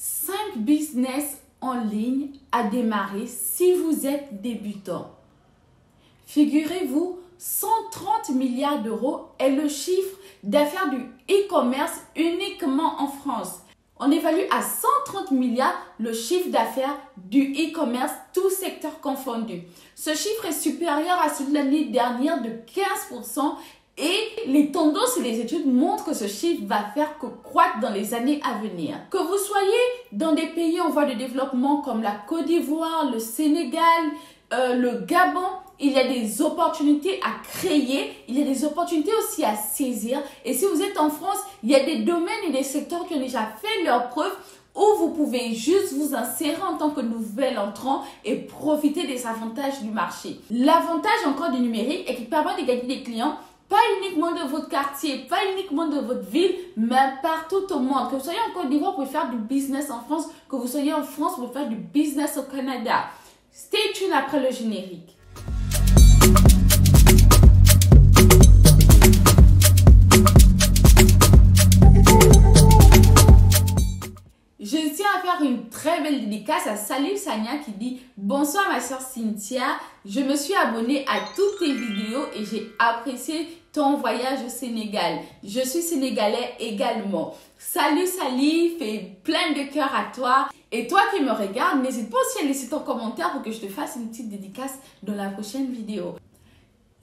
5 business en ligne à démarrer si vous êtes débutant. Figurez-vous, 130 milliards d'euros est le chiffre d'affaires du e-commerce uniquement en France. On évalue à 130 milliards le chiffre d'affaires du e-commerce, tous secteurs confondus. Ce chiffre est supérieur à celui de l'année dernière de 15%. Et les tendances et les études montrent que ce chiffre va faire que croître dans les années à venir. Que vous soyez dans des pays en voie de développement comme la Côte d'Ivoire, le Sénégal, le Gabon, il y a des opportunités à créer, il y a des opportunités aussi à saisir. Et si vous êtes en France, il y a des domaines et des secteurs qui ont déjà fait leurs preuves où vous pouvez juste vous insérer en tant que nouvel entrant et profiter des avantages du marché. L'avantage encore du numérique est qu'il permet de gagner des clients pas uniquement de votre quartier, pas uniquement de votre ville, mais partout au monde. Que vous soyez en Côte d'Ivoire, vous pouvez faire du business en France. Que vous soyez en France, vous pouvez faire du business au Canada. Stay tuned après le générique. Je tiens à faire une très belle dédicace à Salif Sania qui dit « Bonsoir ma soeur Cynthia, je me suis abonnée à toutes tes vidéos et j'ai apprécié ton voyage au Sénégal. Je suis sénégalais également. Salut Salif et plein de cœur à toi. Et toi qui me regardes, n'hésite pas aussi à laisser ton commentaire pour que je te fasse une petite dédicace dans la prochaine vidéo.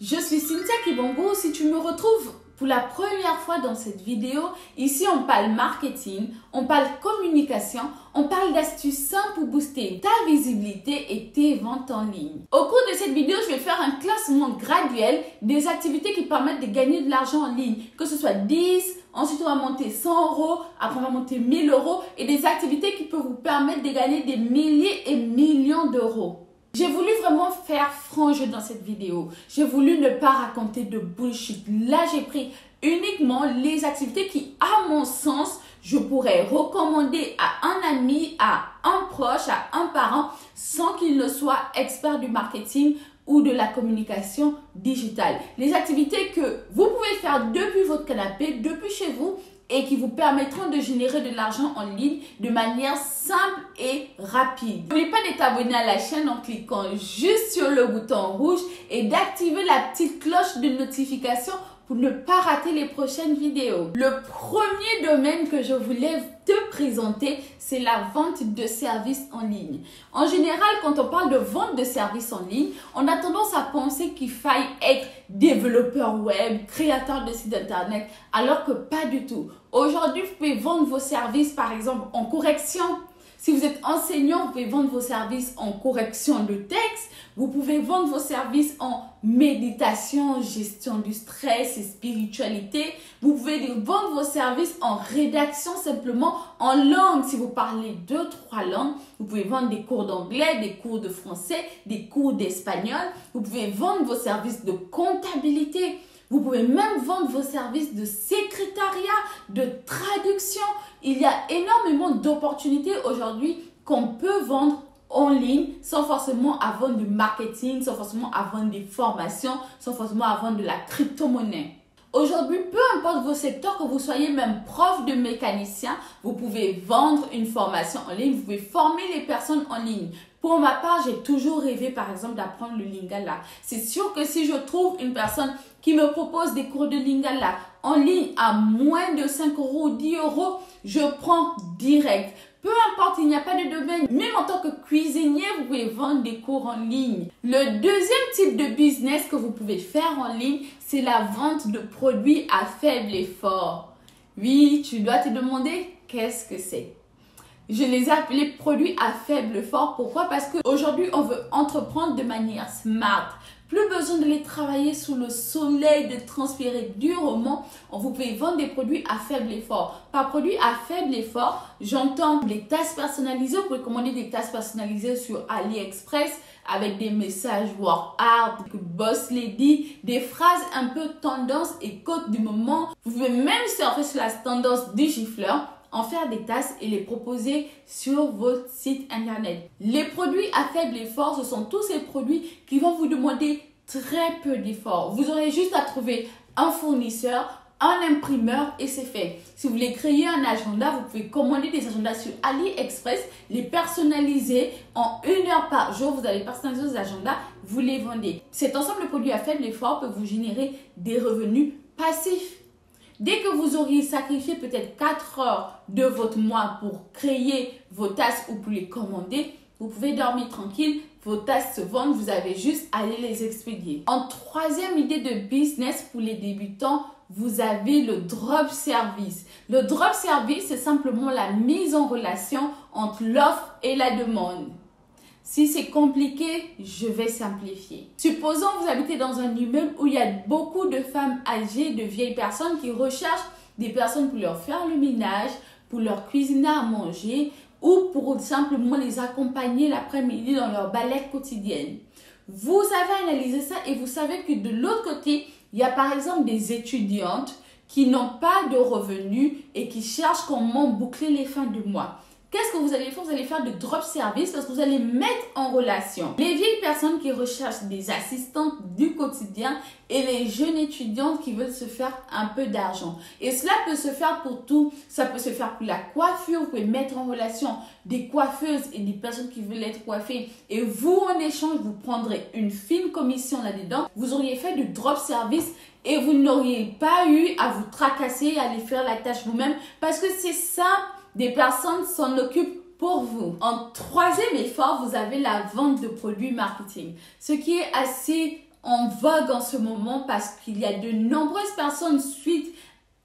Je suis Cynthia Kibongo. Si tu me retrouves pour la première fois dans cette vidéo, ici on parle marketing, on parle communication, on parle d'astuces simples pour booster ta visibilité et tes ventes en ligne. Au cours de cette vidéo, je vais faire un classement graduel des activités qui permettent de gagner de l'argent en ligne, que ce soit 10, ensuite on va monter 100 euros, après on va monter 1000 euros et des activités qui peuvent vous permettre de gagner des milliers et millions d'euros. J'ai voulu vraiment faire franc jeu dans cette vidéo. J'ai voulu ne pas raconter de bullshit. Là, j'ai pris uniquement les activités qui, à mon sens, je pourrais recommander à un ami, à un proche, à un parent, sans qu'il ne soit expert du marketing ou de la communication digitale. Les activités que vous pouvez faire depuis votre canapé, depuis chez vous, et qui vous permettront de générer de l'argent en ligne de manière simple et rapide. N'oubliez pas de t'abonner à la chaîne en cliquant juste sur le bouton rouge et d'activer la petite cloche de notification pour ne pas rater les prochaines vidéos. Le premier domaine que je voulais te présenter, c'est la vente de services en ligne. En général, quand on parle de vente de services en ligne, on a tendance à penser qu'il faille être développeur web, créateur de site internet, alors que pas du tout. Aujourd'hui, vous pouvez vendre vos services, par exemple, en correction. Si vous êtes enseignant, vous pouvez vendre vos services en correction de texte. Vous pouvez vendre vos services en méditation, gestion du stress et spiritualité. Vous pouvez vendre vos services en rédaction simplement en langue. Si vous parlez 2-3 langues, vous pouvez vendre des cours d'anglais, des cours de français, des cours d'espagnol. Vous pouvez vendre vos services de comptabilité. Vous pouvez même vendre vos services de secrétariat, de traduction. Il y a énormément d'opportunités aujourd'hui qu'on peut vendre en ligne sans forcément avoir du marketing, sans forcément avoir des formations, sans forcément avoir de la crypto-monnaie. Aujourd'hui, peu importe vos secteurs, que vous soyez même prof de mécanicien, vous pouvez vendre une formation en ligne, vous pouvez former les personnes en ligne. Pour ma part, j'ai toujours rêvé, par exemple, d'apprendre le Lingala. C'est sûr que si je trouve une personne qui me propose des cours de Lingala en ligne à moins de 5 euros ou 10 euros, je prends direct. Peu importe, il n'y a pas de domaine. Même en tant que cuisinier, vous pouvez vendre des cours en ligne. Le deuxième type de business que vous pouvez faire en ligne, c'est la vente de produits à faible effort. Oui, tu dois te demander qu'est-ce que c'est. Je les ai appelés produits à faible effort. Pourquoi? Parce qu'aujourd'hui, on veut entreprendre de manière smart. Plus besoin de les travailler sous le soleil, de transpirer durement. Vous pouvez vendre des produits à faible effort. Par produit à faible effort, j'entends des tasses personnalisées. Vous pouvez commander des tasses personnalisées sur AliExpress avec des messages work hard, boss lady, des phrases un peu tendance et code du moment. Vous pouvez même surfer sur la tendance du gifleur, en faire des tasses et les proposer sur votre site internet. Les produits à faible effort, ce sont tous ces produits qui vont vous demander très peu d'efforts. Vous aurez juste à trouver un fournisseur, un imprimeur et c'est fait. Si vous voulez créer un agenda, vous pouvez commander des agendas sur AliExpress, les personnaliser en 1 heure par jour. Vous allez personnaliser vos agendas, vous les vendez. Cet ensemble de produits à faible effort peut vous générer des revenus passifs. Dès que vous auriez sacrifié peut-être 4 heures de votre mois pour créer vos tasses ou pour les commander, vous pouvez dormir tranquille. Vos tasses se vendent, vous avez juste à aller les expédier. En troisième idée de business pour les débutants, vous avez le drop service. Le drop service, c'est simplement la mise en relation entre l'offre et la demande. Si c'est compliqué, je vais simplifier. Supposons que vous habitez dans un immeuble où il y a beaucoup de femmes âgées, de vieilles personnes qui recherchent des personnes pour leur faire le ménage, pour leur cuisiner à manger, ou pour simplement les accompagner l'après-midi dans leur balade quotidienne. Vous avez analysé ça et vous savez que de l'autre côté, il y a par exemple des étudiantes qui n'ont pas de revenus et qui cherchent comment boucler les fins de mois. Qu'est-ce que vous allez faire? Vous allez faire de drop service parce que vous allez mettre en relation les vieilles personnes qui recherchent des assistantes du quotidien et les jeunes étudiantes qui veulent se faire un peu d'argent. Et cela peut se faire pour tout. Ça peut se faire pour la coiffure. Vous pouvez mettre en relation des coiffeuses et des personnes qui veulent être coiffées. Et vous, en échange, vous prendrez une fine commission là-dedans. Vous auriez fait du drop service et vous n'auriez pas eu à vous tracasser, à aller faire la tâche vous-même parce que c'est ça. Des personnes s'en occupent pour vous. En troisième effort, vous avez la vente de produits marketing. Ce qui est assez en vogue en ce moment parce qu'il y a de nombreuses personnes suite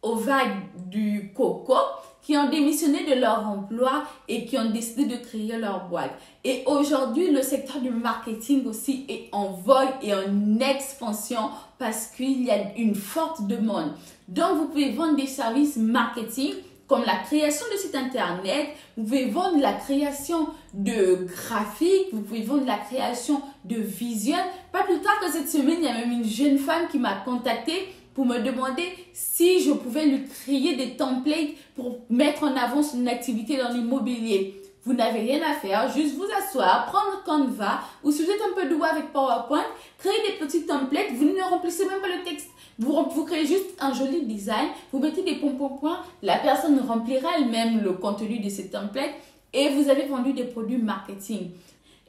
aux vagues du coco qui ont démissionné de leur emploi et qui ont décidé de créer leur boîte. Et aujourd'hui, le secteur du marketing aussi est en vogue et en expansion parce qu'il y a une forte demande. Donc, vous pouvez vendre des services marketing comme la création de sites internet, vous pouvez vendre la création de graphiques, vous pouvez vendre la création de visuels. Pas plus tard que cette semaine, il y a même une jeune femme qui m'a contactée pour me demander si je pouvais lui créer des templates pour mettre en avant son activité dans l'immobilier. Vous n'avez rien à faire, juste vous asseoir, prendre Canva ou si vous êtes un peu doué avec PowerPoint, créer des petits templates, vous ne remplissez même pas le texte. Vous créez juste un joli design, vous mettez des points, la personne remplira elle-même le contenu de ces templates et vous avez vendu des produits marketing.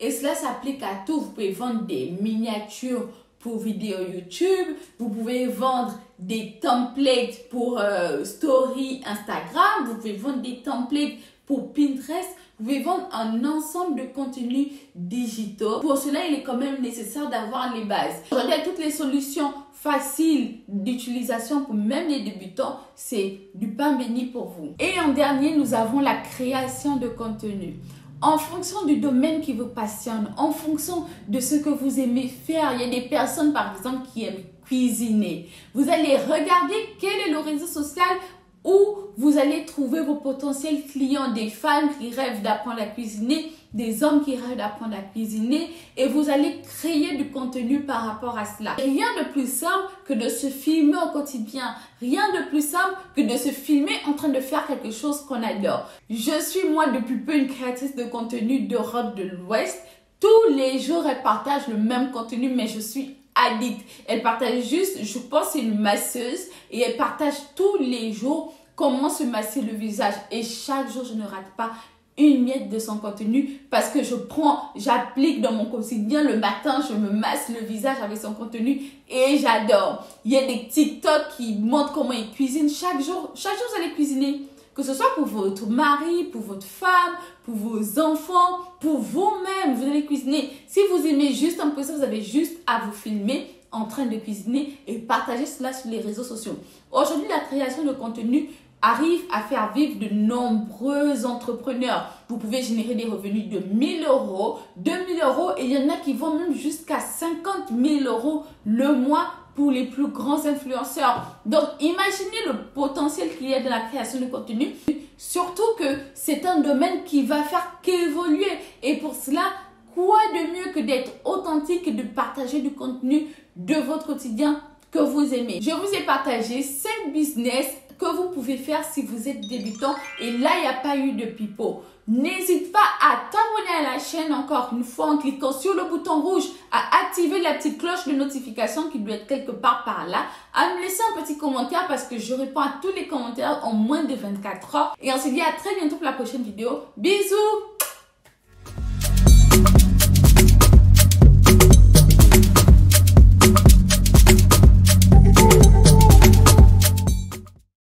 Et cela s'applique à tout. Vous pouvez vendre des miniatures pour vidéo YouTube, vous pouvez vendre des templates pour story Instagram, vous pouvez vendre des templates pour Pinterest, vous pouvez vendre un ensemble de contenus digitaux. Pour cela, il est quand même nécessaire d'avoir les bases. Aujourd'hui, toutes les solutions faciles d'utilisation pour même les débutants, c'est du pain béni pour vous. Et en dernier, nous avons la création de contenu. En fonction du domaine qui vous passionne, en fonction de ce que vous aimez faire, il y a des personnes par exemple qui aiment cuisiner. Vous allez regarder quel est le réseau social où vous allez trouver vos potentiels clients, des femmes qui rêvent d'apprendre à cuisiner, des hommes qui rêvent d'apprendre à cuisiner et vous allez créer du contenu par rapport à cela. Rien de plus simple que de se filmer au quotidien. Rien de plus simple que de se filmer en train de faire quelque chose qu'on adore. Je suis moi depuis peu une créatrice de contenu d'Europe de l'Ouest. Tous les jours, elle partage le même contenu mais je suis addict. Elle partage juste, je pense c'est une masseuse et elle partage tous les jours comment se masser le visage et chaque jour je ne rate pas une miette de son contenu parce que j'applique dans mon quotidien. Le matin, je me masse le visage avec son contenu et j'adore. Il y a des TikTok qui montrent comment ils cuisinent chaque jour vous allez cuisiner. Que ce soit pour votre mari, pour votre femme, pour vos enfants, pour vous-même, vous allez cuisiner. Si vous aimez juste un peu ça, vous avez juste à vous filmer en train de cuisiner et partager cela sur les réseaux sociaux. Aujourd'hui, la création de contenu arrive à faire vivre de nombreux entrepreneurs. Vous pouvez générer des revenus de 1 000 euros, 2 000 euros et il y en a qui vont même jusqu'à 50 000 euros le mois pour les plus grands influenceurs. Donc, imaginez le potentiel qu'il y a dans la création de contenu. Surtout que c'est un domaine qui va faire qu'évoluer. Et pour cela, quoi de mieux que d'être authentique et de partager du contenu de votre quotidien que vous aimez. Je vous ai partagé 5 business que vous pouvez faire si vous êtes débutant et là, il n'y a pas eu de pipeau. N'hésite pas à t'abonner à la chaîne encore une fois en cliquant sur le bouton rouge, à activer la petite cloche de notification qui doit être quelque part par là, à me laisser un petit commentaire parce que je réponds à tous les commentaires en moins de 24 heures. Et on se dit à très bientôt pour la prochaine vidéo. Bisous!